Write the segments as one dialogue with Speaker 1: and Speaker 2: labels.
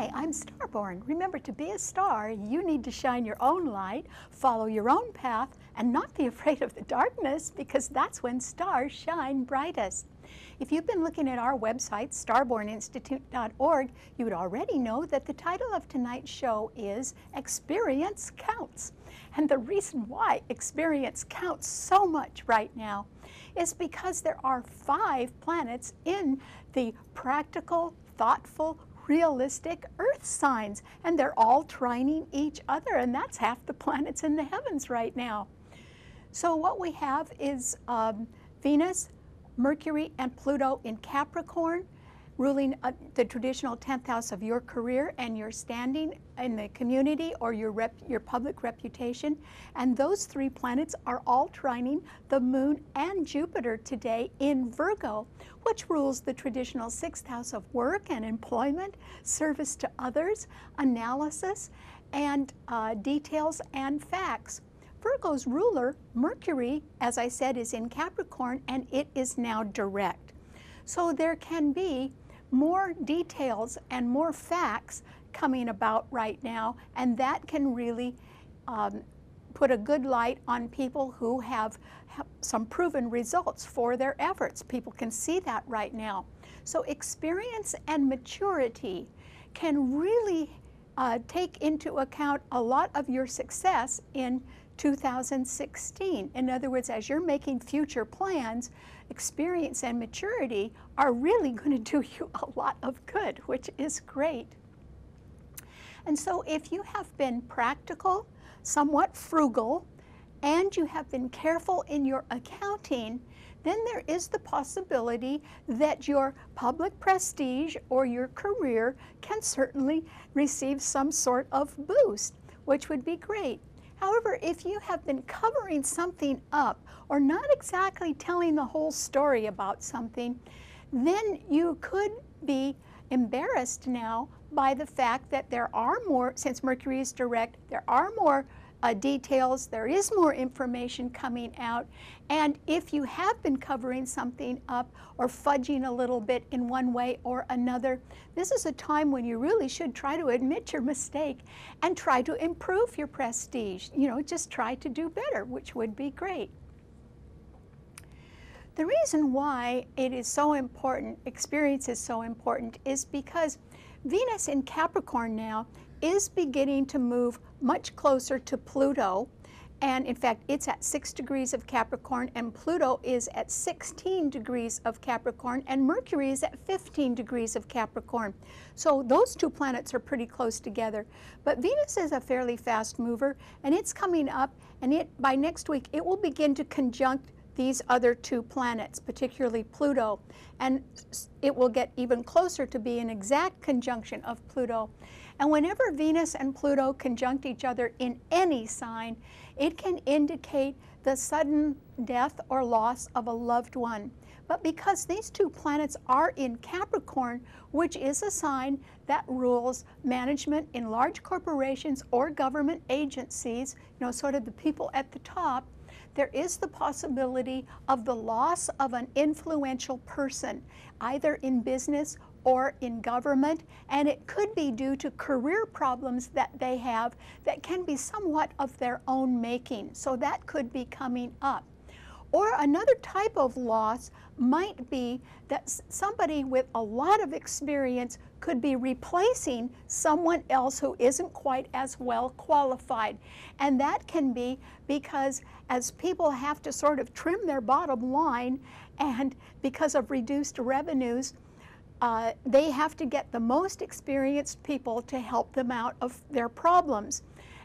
Speaker 1: Hi, I'm Starborn. Remember, to be a star, you need to shine your own light, follow your own path, and not be afraid of the darkness, because that's when stars shine brightest. If you've been looking at our website, starborninstitute.org, you would already know that the title of tonight's show is Experience Counts. And the reason why experience counts so much right now is because there are 5 planets in the practical, thoughtful, realistic Earth signs, and they're all trining each other, and that's half the planets in the heavens right now. So what we have is Venus, Mercury, and Pluto in Capricorn, ruling the traditional 10th house of your career and your standing in the community or your public reputation. And those 3 planets are all trining the Moon and Jupiter today in Virgo, which rules the traditional 6th house of work and employment, service to others, analysis, and details and facts. Virgo's ruler, Mercury, as I said, is in Capricorn, and it is now direct. So there can be more details and more facts coming about right now, and that can really put a good light on people who have some proven results for their efforts. People can see that right now. So experience and maturity can really take into account a lot of your success in 2016. In other words, as you're making future plans, experience and maturity are really going to do you a lot of good, which is great. And so if you have been practical, somewhat frugal, and you have been careful in your accounting, then there is the possibility that your public prestige or your career can certainly receive some sort of boost, which would be great. However, if you have been covering something up or not exactly telling the whole story about something, then you could be embarrassed now by the fact that there are more, since Mercury is direct, there are more details, there is more information coming out, and if you have been covering something up or fudging a little bit in one way or another, this is a time when you really should try to admit your mistake and try to improve your prestige. You know, just try to do better, which would be great. The reason why it is so important, experience is so important, is because Venus in Capricorn now is beginning to move much closer to Pluto, and in fact it's at 6 degrees of Capricorn, and Pluto is at 16 degrees of Capricorn, and Mercury is at 15 degrees of Capricorn. So those 2 planets are pretty close together. But Venus is a fairly fast mover, and it's coming up, and by next week it will begin to conjunct these other 2 planets, particularly Pluto, and it will get even closer to be an exact conjunction of Pluto. And whenever Venus and Pluto conjunct each other in any sign, it can indicate the sudden death or loss of a loved one. But because these 2 planets are in Capricorn, which is a sign that rules management in large corporations or government agencies, you know, sort of the people at the top, there is the possibility of the loss of an influential person, either in business or in government, and it could be due to career problems that they have that can be somewhat of their own making. So that could be coming up. Or another type of loss might be that somebody with a lot of experience could be replacing someone else who isn't quite as well qualified. And that can be because as people have to sort of trim their bottom line, and because of reduced revenues, they have to get the most experienced people to help them out of their problems.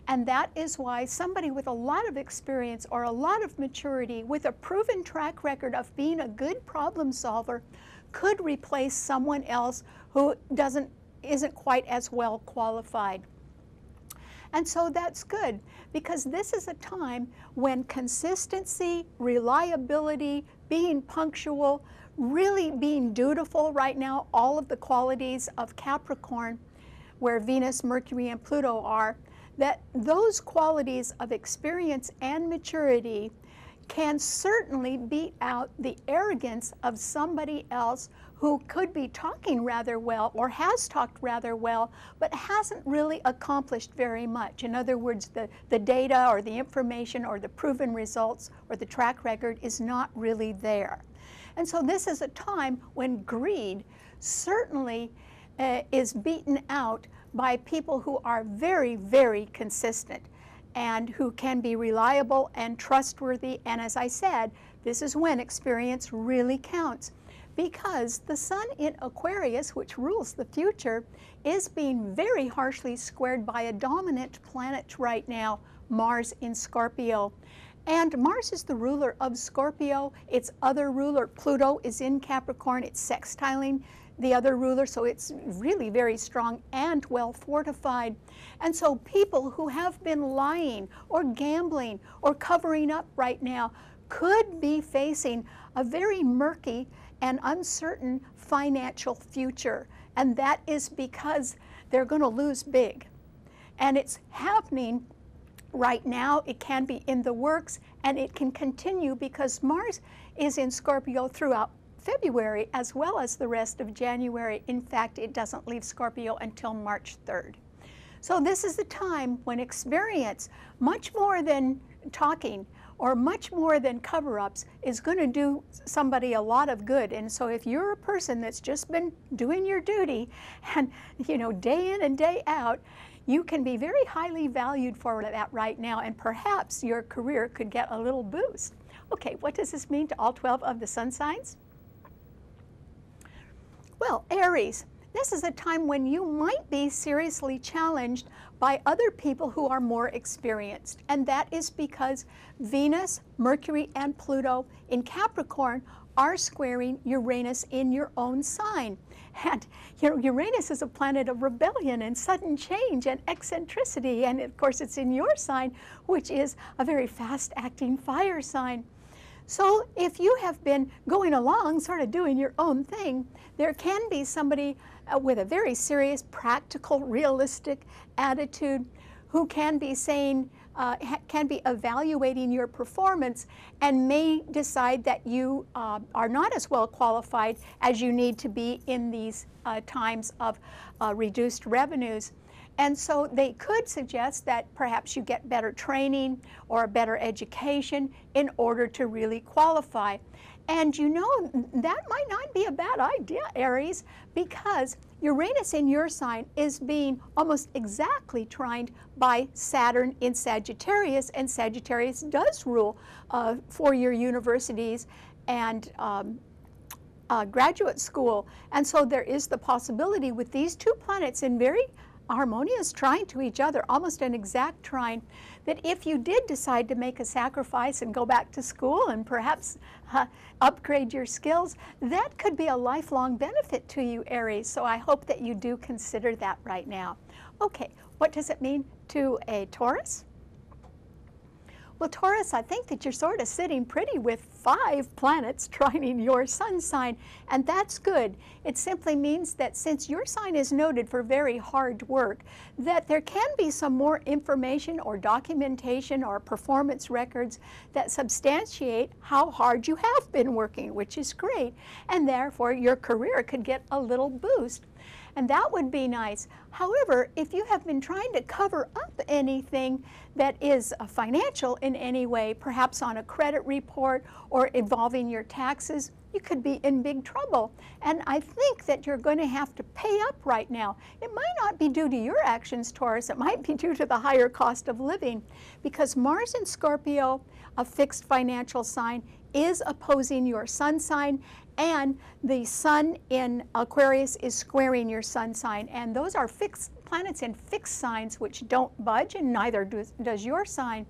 Speaker 1: And that is why somebody with a lot of experience or a lot of maturity with a proven track record of being a good problem solver could replace someone else who isn't quite as well qualified. And so that's good, because this is a time when consistency, reliability, being punctual, really being dutiful right now, all of the qualities of Capricorn, where Venus, Mercury, and Pluto are, that those qualities of experience and maturity can certainly beat out the arrogance of somebody else who could be talking rather well or has talked rather well, but hasn't really accomplished very much. In other words, the data or the information or the proven results or the track record is not really there. And so this is a time when greed certainly is beaten out by people who are very, very consistent and who can be reliable and trustworthy. And as I said, this is when experience really counts, because the sun in Aquarius, which rules the future, is being very harshly squared by a dominant planet right now, Mars in Scorpio. And Mars is the ruler of Scorpio. Its other ruler, Pluto, is in Capricorn. It's sextiling the other ruler, so it's really very strong and well fortified. And so people who have been lying or gambling or covering up right now could be facing a very murky and uncertain financial future. And that is because they're going to lose big. And it's happening right now. It can be in the works, and it can continue because Mars is in Scorpio throughout February as well as the rest of January. In fact, it doesn't leave Scorpio until March 3rd. So this is the time when experience, much more than talking or much more than cover-ups, is going to do somebody a lot of good. And so if you're a person that's just been doing your duty and, you know, day in and day out, you can be very highly valued for that right now, and perhaps your career could get a little boost. Okay, what does this mean to all 12 of the sun signs? Well, Aries, this is a time when you might be seriously challenged by other people who are more experienced. And that is because Venus, Mercury, and Pluto in Capricorn are squaring Uranus in your own sign. And you know, Uranus is a planet of rebellion and sudden change and eccentricity. And of course, it's in your sign, which is a very fast-acting fire sign. So if you have been going along, sort of doing your own thing, there can be somebody with a very serious, practical, realistic attitude who can be saying, can be evaluating your performance and may decide that you are not as well qualified as you need to be in these times of reduced revenues. And so they could suggest that perhaps you get better training or a better education in order to really qualify. And you know, that might not be a bad idea, Aries, because Uranus in your sign is being almost exactly trined by Saturn in Sagittarius, and Sagittarius does rule four-year universities and graduate school. And so there is the possibility with these two planets in very harmonious trine to each other, almost an exact trine, that if you did decide to make a sacrifice and go back to school and perhaps upgrade your skills, that could be a lifelong benefit to you, Aries. So I hope that you do consider that right now. Okay, what does it mean to a Taurus? Well, Taurus, I think that you're sort of sitting pretty with 5 planets trining your sun sign, and that's good. It simply means that since your sign is noted for very hard work, that there can be some more information or documentation or performance records that substantiate how hard you have been working, which is great, and therefore your career could get a little boost. And that would be nice. However, if you have been trying to cover up anything that is financial in any way, perhaps on a credit report or involving your taxes, you could be in big trouble. And I think that you're going to have to pay up right now. It might not be due to your actions, Taurus. It might be due to the higher cost of living, because Mars in Scorpio, a fixed financial sign, is opposing your sun sign, and the sun in Aquarius is squaring your sun sign. And those are fixed planets in fixed signs which don't budge, and neither does your sign.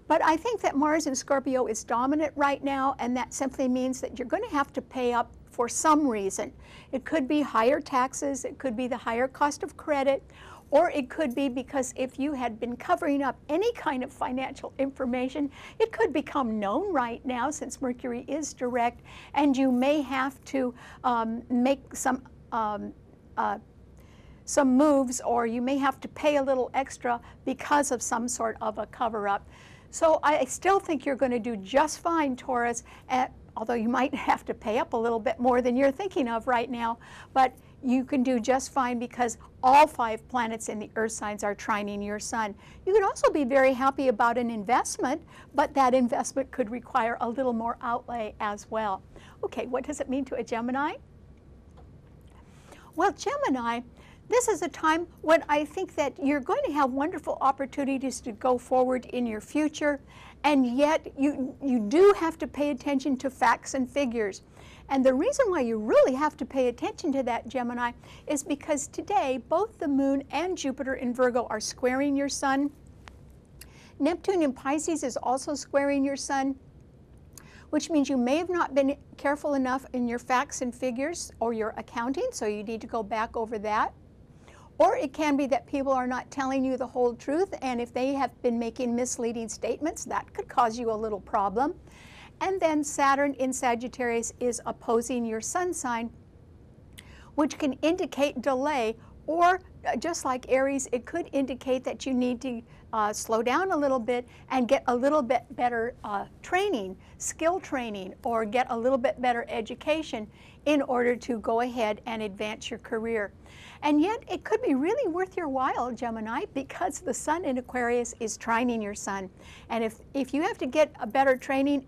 Speaker 1: But I think that Mars in Scorpio is dominant right now, and that simply means that you're going to have to pay up for some reason. It could be higher taxes, it could be the higher cost of credit, or it could be because if you had been covering up any kind of financial information, it could become known right now since Mercury is direct, and you may have to make some moves, or you may have to pay a little extra because of some sort of a cover-up. So I still think you're going to do just fine, Taurus. although you might have to pay up a little bit more than you're thinking of right now, but you can do just fine because all 5 planets in the earth signs are trining your sun. You can also be very happy about an investment, but that investment could require a little more outlay as well. Okay, what does it mean to a Gemini? Well, Gemini, this is a time when I think that you're going to have wonderful opportunities to go forward in your future, and yet you do have to pay attention to facts and figures. And the reason why you really have to pay attention to that, Gemini, is because today both the moon and Jupiter in Virgo are squaring your sun. Neptune in Pisces is also squaring your sun, which means you may have not been careful enough in your facts and figures or your accounting, so you need to go back over that. Or it can be that people are not telling you the whole truth, and if they have been making misleading statements, that could cause you a little problem. And then Saturn in Sagittarius is opposing your sun sign, which can indicate delay, or just like Aries, it could indicate that you need to slow down a little bit and get a little bit better training, skill training, or get a little bit better education in order to go ahead and advance your career. And yet it could be really worth your while, Gemini, because the sun in Aquarius is trining your sun. And if you have to get a better training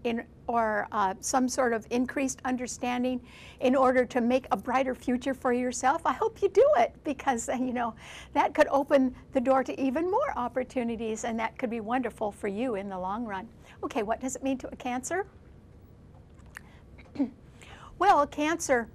Speaker 1: or some sort of increased understanding in order to make a brighter future for yourself, I hope you do it, because you know that could open the door to even more opportunities, and that could be wonderful for you in the long run. Okay, what does it mean to a Cancer? Well, Cancer,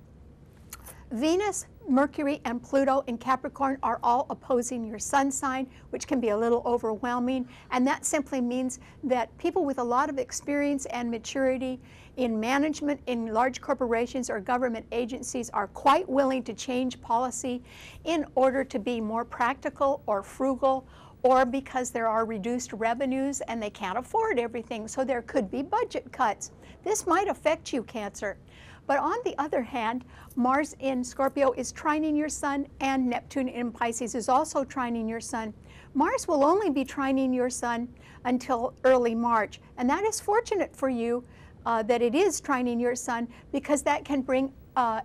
Speaker 1: Venus, Mercury, and Pluto in Capricorn are all opposing your sun sign, which can be a little overwhelming. And that simply means that people with a lot of experience and maturity in management in large corporations or government agencies are quite willing to change policy in order to be more practical or frugal, or because there are reduced revenues and they can't afford everything, so there could be budget cuts. This might affect you, Cancer. But on the other hand, Mars in Scorpio is trining your sun, and Neptune in Pisces is also trining your sun. Mars will only be trining your sun until early March, and that is fortunate for you that it is trining your sun, because that can bring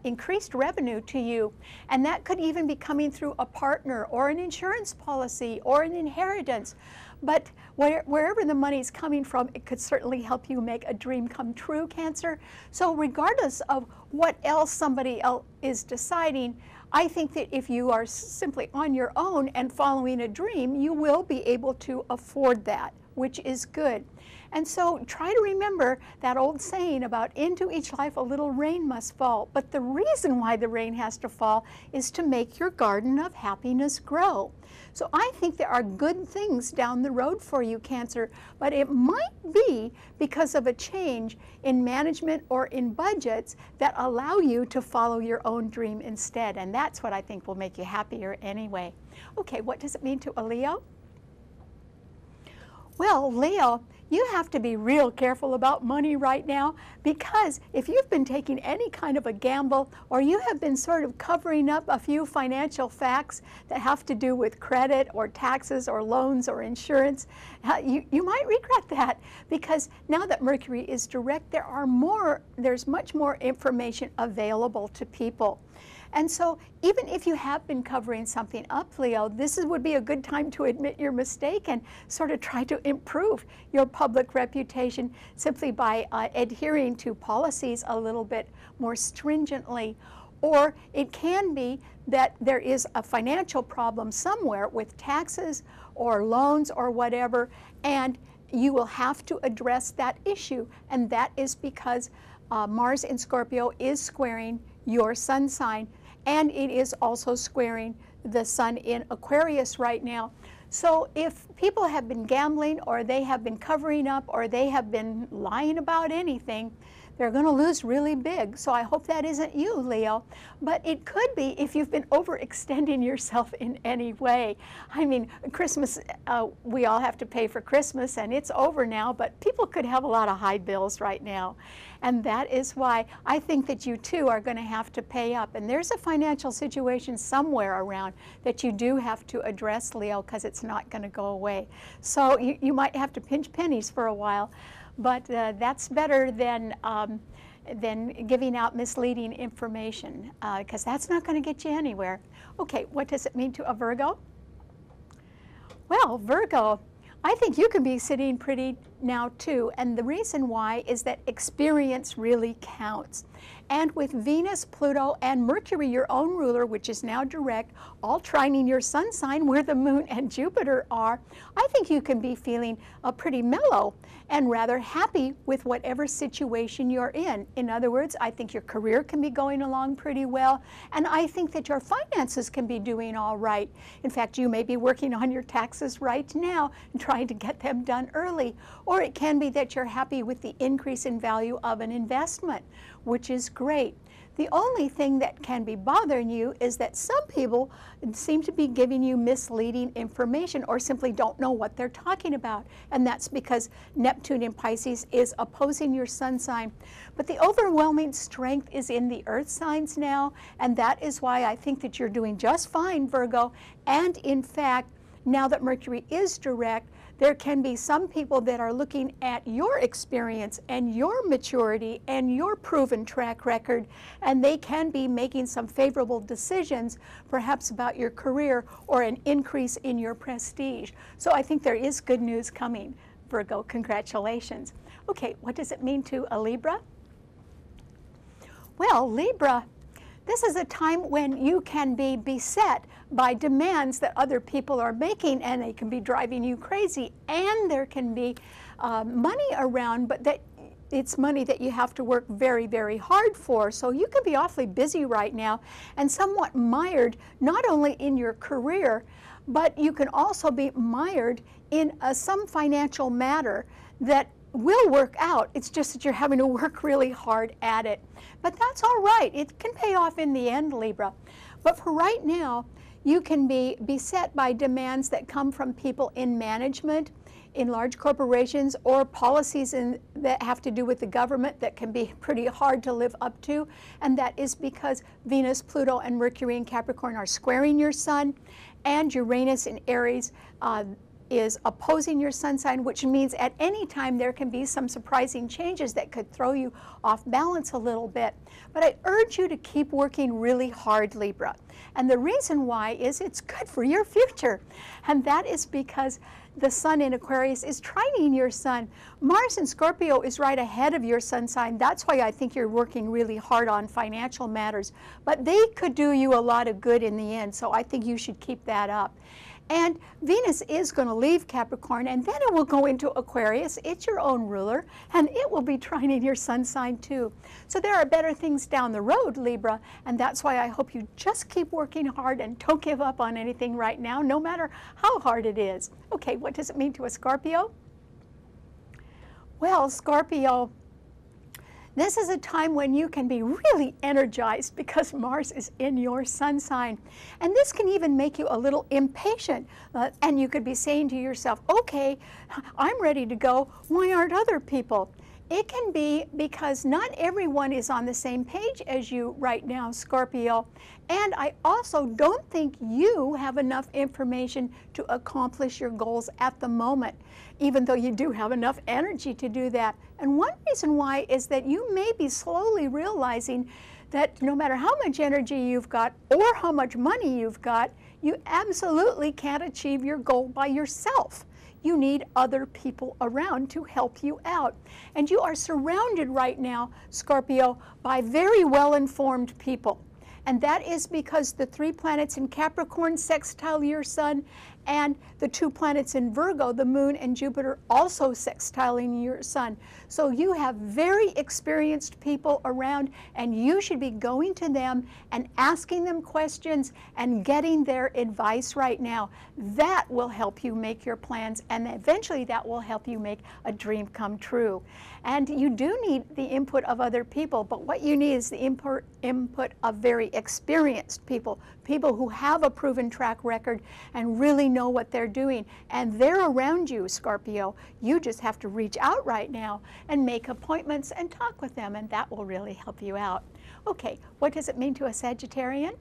Speaker 1: increased revenue to you, and that could even be coming through a partner or an insurance policy or an inheritance. But wherever the money is coming from, it could certainly help you make a dream come true, Cancer. So regardless of what else somebody else is deciding, I think that if you are simply on your own and following a dream, you will be able to afford that, which is good. And so try to remember that old saying about into each life a little rain must fall. But the reason why the rain has to fall is to make your garden of happiness grow. So I think there are good things down the road for you, Cancer, but it might be because of a change in management or in budgets that allow you to follow your own dream instead. And that's what I think will make you happier anyway. Okay, what does it mean to a Leo? Well, Leo, you have to be real careful about money right now, because if you've been taking any kind of a gamble, or you have been sort of covering up a few financial facts that have to do with credit or taxes or loans or insurance, you might regret that, because now that Mercury is direct, there's much more information available to people. And so even if you have been covering something up, Leo, would be a good time to admit your mistake and sort of try to improve your public reputation simply by adhering to policies a little bit more stringently. Or it can be that there is a financial problem somewhere with taxes or loans or whatever, and you will have to address that issue. And that is because Mars in Scorpio is squaring your sun sign, and it is also squaring the sun in Aquarius right now. So if people have been gambling, or they have been covering up, or they have been lying about anything, they're going to lose really big. So I hope that isn't you, Leo. But it could be if you've been overextending yourself in any way. I mean, Christmas, we all have to pay for Christmas, and it's over now, but people could have a lot of high bills right now. And that is why I think that you too are going to have to pay up. And there's a financial situation somewhere around that you do have to address, Leo, because it's not going to go away. So you might have to pinch pennies for a while. But that's better than than giving out misleading information, because that's not going to get you anywhere. Okay, what does it mean to a Virgo? Well, Virgo, I think you can be sitting pretty now too, and the reason why is that experience really counts. And with Venus, Pluto, and Mercury, your own ruler, which is now direct, all trining your sun sign where the moon and Jupiter are, I think you can be feeling pretty mellow and rather happy with whatever situation you're in. In other words, I think your career can be going along pretty well, and I think that your finances can be doing all right. In fact, you may be working on your taxes right now and trying to get them done early, or it can be that you're happy with the increase in value of an investment, which is great. The only thing that can be bothering you is that some people seem to be giving you misleading information or simply don't know what they're talking about. And that's because Neptune in Pisces is opposing your sun sign. But the overwhelming strength is in the earth signs now, and that is why I think that you're doing just fine, Virgo. And in fact, now that Mercury is direct, there can be some people that are looking at your experience and your maturity and your proven track record, and they can be making some favorable decisions, perhaps about your career or an increase in your prestige. So I think there is good news coming, Virgo. Congratulations. Okay, what does it mean to a Libra? Well, Libra, this is a time when you can be beset by demands that other people are making, and they can be driving you crazy. And there can be money around, but that it's money that you have to work very, very hard for. So you can be awfully busy right now and somewhat mired, not only in your career, but you can also be mired in some financial matter that will work out. It's just that you're having to work really hard at it. But that's all right. It can pay off in the end, Libra. But for right now, you can be beset by demands that come from people in management, in large corporations, or policies that have to do with the government that can be pretty hard to live up to. And that is because Venus, Pluto, and Mercury in Capricorn are squaring your sun, and Uranus in Aries is opposing your sun sign, which means at any time there can be some surprising changes that could throw you off balance a little bit. But I urge you to keep working really hard, Libra. And the reason why is it's good for your future. And that is because the sun in Aquarius is trining your sun. Mars in Scorpio is right ahead of your sun sign. That's why I think you're working really hard on financial matters. But they could do you a lot of good in the end, so I think you should keep that up. And Venus is going to leave Capricorn, and then it will go into Aquarius. It's your own ruler, and it will be trining your sun sign too. So there are better things down the road, Libra, and that's why I hope you just keep working hard and don't give up on anything right now, no matter how hard it is. Okay, what does it mean to a Scorpio? Well, Scorpio, this is a time when you can be really energized because Mars is in your sun sign. And this can even make you a little impatient. And you could be saying to yourself, okay, I'm ready to go. Why aren't other people? It can be because not everyone is on the same page as you right now, Scorpio. And I also don't think you have enough information to accomplish your goals at the moment, even though you do have enough energy to do that. And one reason why is that you may be slowly realizing that no matter how much energy you've got or how much money you've got, you absolutely can't achieve your goal by yourself. You need other people around to help you out. And you are surrounded right now, Scorpio, by very well-informed people. And that is because the 3 planets in Capricorn sextile your sun, and the 2 planets in Virgo, the moon and Jupiter, also sextiling your sun. So you have very experienced people around, and you should be going to them and asking them questions and getting their advice right now. That will help you make your plans, and eventually that will help you make a dream come true. And you do need the input of other people, but what you need is the input of very experienced people, people who have a proven track record and really know what they're doing. And they're around you, Scorpio. You just have to reach out right now and make appointments and talk with them, and that will really help you out. Okay, what does it mean to a Sagittarian?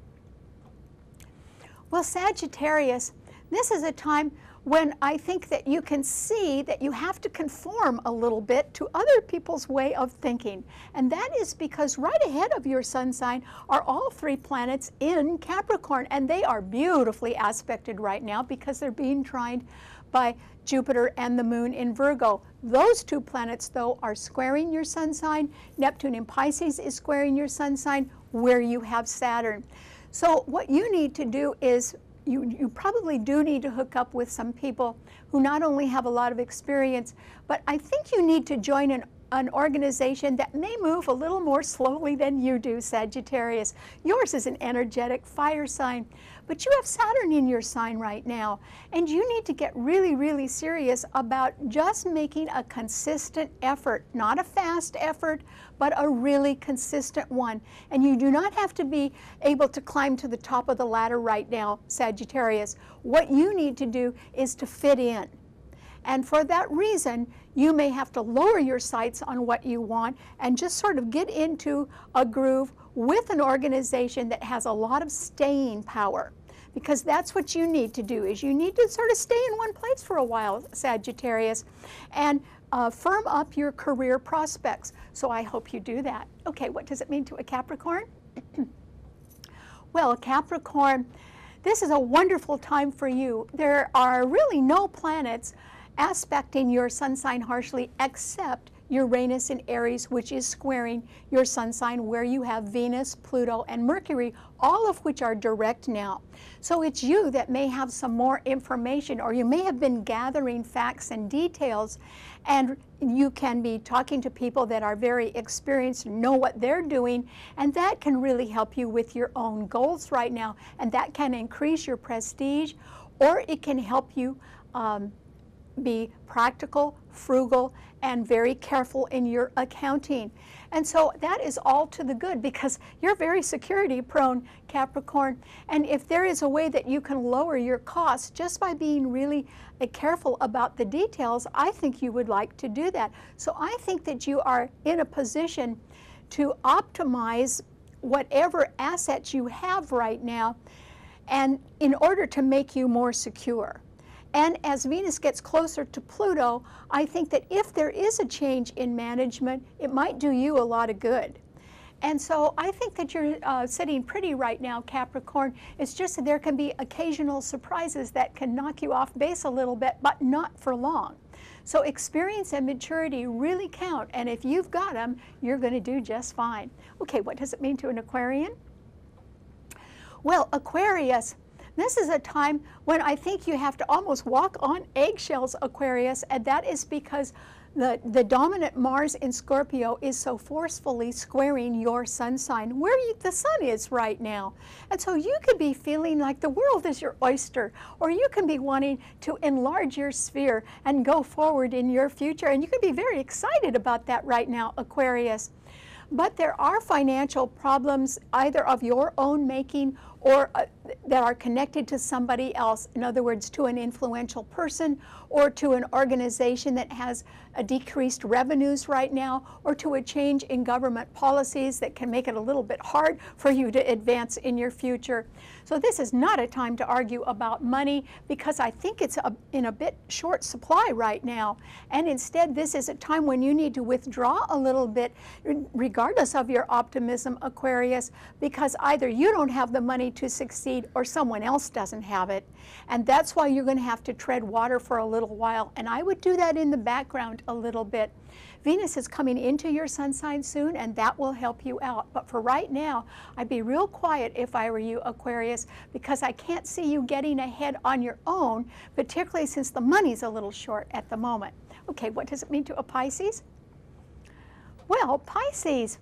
Speaker 1: Well, Sagittarius, This is a time when I think that you can see that you have to conform a little bit to other people's way of thinking. And that is because right ahead of your sun sign are all 3 planets in Capricorn, and they are beautifully aspected right now because they're being trined by Jupiter and the moon in Virgo. Those 2 planets, though, are squaring your sun sign. Neptune in Pisces is squaring your sun sign where you have Saturn. So what you need to do is you probably do need to hook up with some people who not only have a lot of experience, but I think you need to join an organization that may move a little more slowly than you do, Sagittarius. Yours is an energetic fire sign, but you have Saturn in your sign right now, and you need to get really, really serious about just making a consistent effort, not a fast effort, but a really consistent one. And you do not have to be able to climb to the top of the ladder right now, Sagittarius. What you need to do is to fit in. And for that reason, you may have to lower your sights on what you want and just sort of get into a groove with an organization that has a lot of staying power. Because that's what you need to do, is you need to sort of stay in one place for a while, Sagittarius, and firm up your career prospects. So I hope you do that. Okay, what does it mean to a Capricorn? Well, Capricorn, this is a wonderful time for you. There are really no planets aspecting your sun sign harshly except Uranus in Aries, which is squaring your sun sign where you have Venus, Pluto, and Mercury, all of which are direct now. So it's you that may have some more information, or you may have been gathering facts and details, and you can be talking to people that are very experienced and know what they're doing, and that can really help you with your own goals right now, and that can increase your prestige, or it can help you be practical, frugal, and very careful in your accounting. And so that is all to the good because you're very security prone, Capricorn. And if there is a way that you can lower your costs just by being really careful about the details, I think you would like to do that. So I think that you are in a position to optimize whatever assets you have right now, and in order to make you more secure. And as Venus gets closer to Pluto, I think that if there is a change in management, it might do you a lot of good. And so I think that you're sitting pretty right now, Capricorn. It's just that there can be occasional surprises that can knock you off base a little bit, but not for long. So experience and maturity really count, and if you've got them, you're going to do just fine. Okay, what does it mean to an Aquarian? Well, Aquarius, this is a time when I think you have to almost walk on eggshells, Aquarius, and that is because the dominant Mars in Scorpio is so forcefully squaring your sun sign, where the sun is right now. And so you could be feeling like the world is your oyster, or you can be wanting to enlarge your sphere and go forward in your future, and you could be very excited about that right now, Aquarius. But there are financial problems either of your own making or that are connected to somebody else. In other words, to an influential person or to an organization that has decreased revenues right now, or to a change in government policies that can make it a little bit hard for you to advance in your future. So this is not a time to argue about money because I think it's in a bit short supply right now. And instead, this is a time when you need to withdraw a little bit, regardless of your optimism, Aquarius, because either you don't have the money to succeed or someone else doesn't have it. And that's why you're going to have to tread water for a little while. And I would do that in the background a little bit. Venus is coming into your sun sign soon, and that will help you out. But for right now, I'd be real quiet if I were you, Aquarius, because I can't see you getting ahead on your own, particularly since the money's a little short at the moment. Okay, what does it mean to a Pisces? Well, Pisces,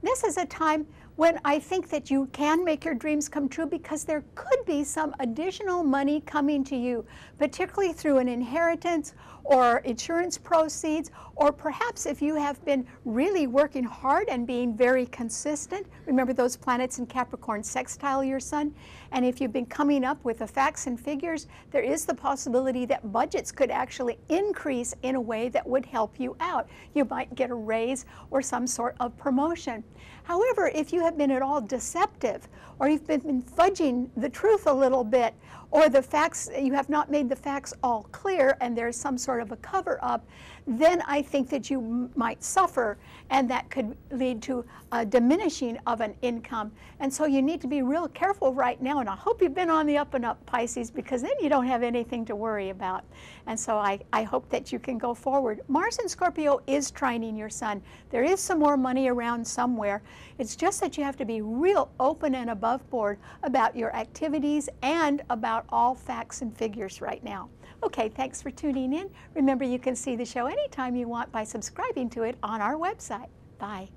Speaker 1: this is a time when I think that you can make your dreams come true because there could be some additional money coming to you, particularly through an inheritance or insurance proceeds, or perhaps if you have been really working hard and being very consistent. Remember those planets in Capricorn sextile your sun? And if you've been coming up with the facts and figures, there is the possibility that budgets could actually increase in a way that would help you out. You might get a raise or some sort of promotion. However, if you you have been at all deceptive, or you've been fudging the truth a little bit, or the facts, you have not made the facts all clear and there's some sort of a cover-up, then I think that you might suffer, and that could lead to a diminishing of an income. And so you need to be real careful right now, and I hope you've been on the up and up, Pisces, because then you don't have anything to worry about. And so I hope that you can go forward. Mars in Scorpio is trining your sun. There is some more money around somewhere. It's just that you have to be real open and above board about your activities and about all facts and figures right now. Okay, thanks for tuning in. Remember, you can see the show anytime you want by subscribing to it on our website. Bye.